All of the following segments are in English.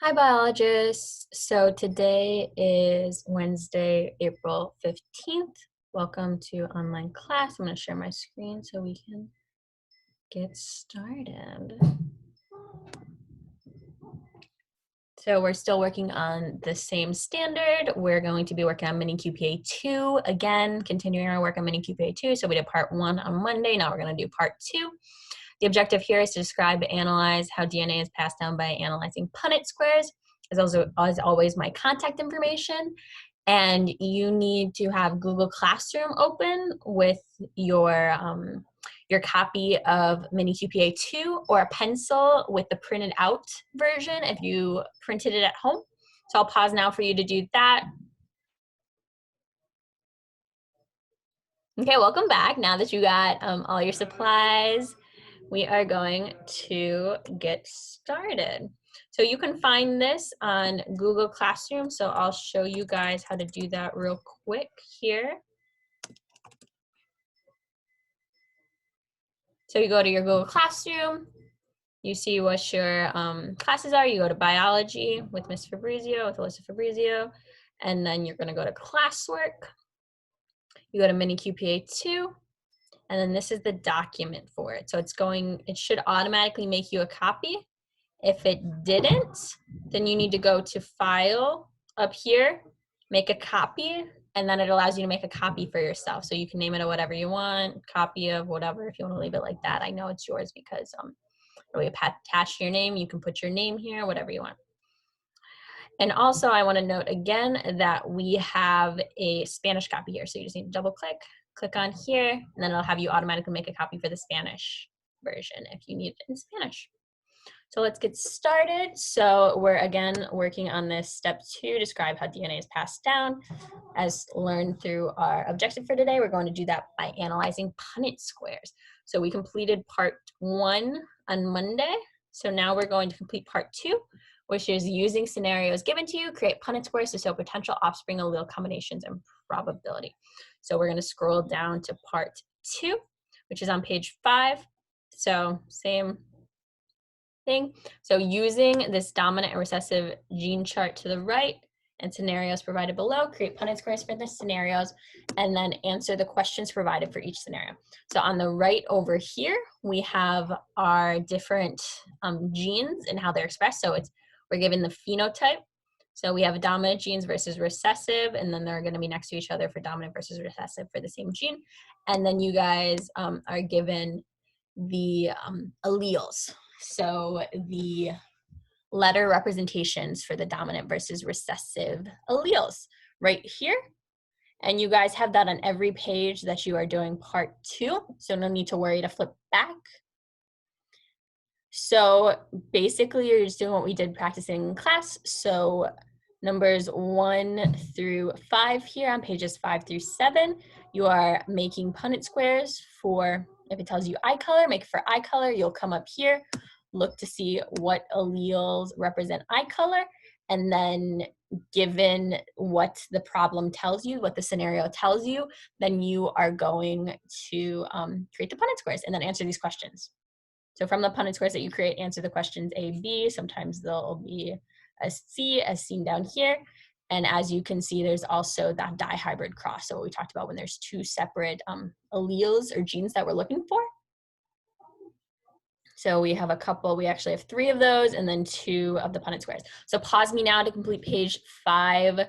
Hi, biologists. So today is Wednesday, April 15th. Welcome to online class. I'm going to share my screen so we can get started. So we're still working on the same standard. We're going to be working on mini QPA 2 again, continuing our work on mini QPA 2. So we did part 1 on Monday. Now we're going to do part 2. The objective here is to describe and analyze how DNA is passed down by analyzing Punnett squares. As always, my contact information. And you need to have Google Classroom open with your copy of mini QPA 2 or a pencil with the printed out version if you printed it at home. So I'll pause now for you to do that. Okay, welcome back. Now that you got all your supplies, we are going to get started. So you can find this on Google Classroom. So I'll show you guys how to do that real quick here. So you go to your Google Classroom, you see what your classes are. You go to biology with Ms. Fabrizio, with Alyssa Fabrizio, and then you're gonna go to classwork. You go to mini QPA 2, and then this is the document for it. So it should automatically make you a copy. If it didn't, then you need to go to File up here, make a copy, and then it allows you to make a copy for yourself. So you can name it whatever you want, copy of whatever, if you want to leave it like that. I know it's yours because we attach your name. You can put your name here, whatever you want. And also I want to note again that we have a Spanish copy here. So you just need to double click on here, and then it'll have you automatically make a copy for the Spanish version if you need it in Spanish. So let's get started. So we're again working on this step 2, describe how DNA is passed down. As learned through our objective for today, we're going to do that by analyzing Punnett squares. So we completed part 1 on Monday. So now we're going to complete part 2, which is using scenarios given to you, create Punnett squares to show potential offspring allele combinations and probability. So we're going to scroll down to part 2, which is on page 5. So same thing. So using this dominant and recessive gene chart to the right and scenarios provided below, create Punnett squares for the scenarios, and then answer the questions provided for each scenario. So on the right over here, we have our different genes and how they're expressed. So we're given the phenotype. So we have dominant genes versus recessive, and then they're going to be next to each other for dominant versus recessive for the same gene. And then you guys are given the alleles. So the letter representations for the dominant versus recessive alleles right here. And you guys have that on every page that you are doing part 2. So no need to worry to flip back. So basically you're just doing what we did practicing in class. So numbers 1 through 5 here on pages 5 through 7, you are making Punnett squares for, if it tells you eye color, make it for eye color. You'll come up here, look to see what alleles represent eye color, and then given what the problem tells you, what the scenario tells you, then you are going to create the Punnett squares and then answer these questions. So from the Punnett squares that you create, answer the questions A, B. Sometimes they'll be a C, as seen down here. And as you can see, there's also that dihybrid cross. So what we talked about when there's 2 separate alleles or genes that we're looking for. So we have a couple, we actually have 3 of those, and then 2 of the Punnett squares. So pause me now to complete page 5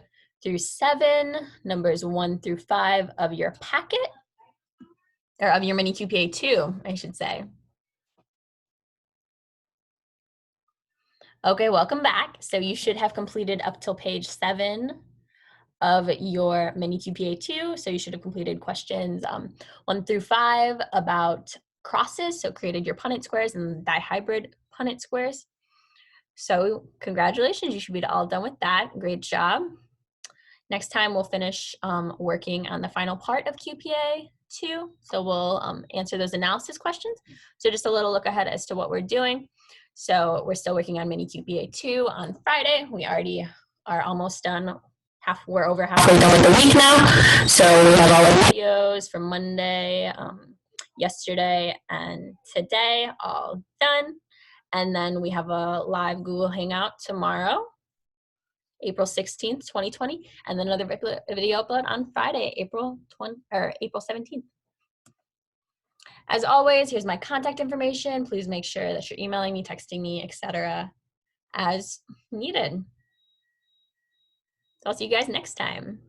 through 7, numbers 1 through 5 of your packet, or of your mini QPA 2, I should say. Okay, welcome back. So you should have completed up till page 7 of your mini QPA 2. So you should have completed questions 1 through 5 about crosses. So created your Punnett squares and dihybrid Punnett squares. So congratulations, you should be all done with that. Great job. Next time we'll finish working on the final part of QPA 2. So we'll answer those analysis questions. So just a little look ahead as to what we're doing. So we're still working on mini QPA 2 on Friday. We already are almost done. We're over halfway done with the week now. So we have all the videos from Monday, yesterday, and today all done. And then we have a live Google Hangout tomorrow, April 16th, 2020, and then another video upload on Friday, April 17th. As always, here's my contact information. Please make sure that you're emailing me, texting me, etc. as needed. I'll see you guys next time.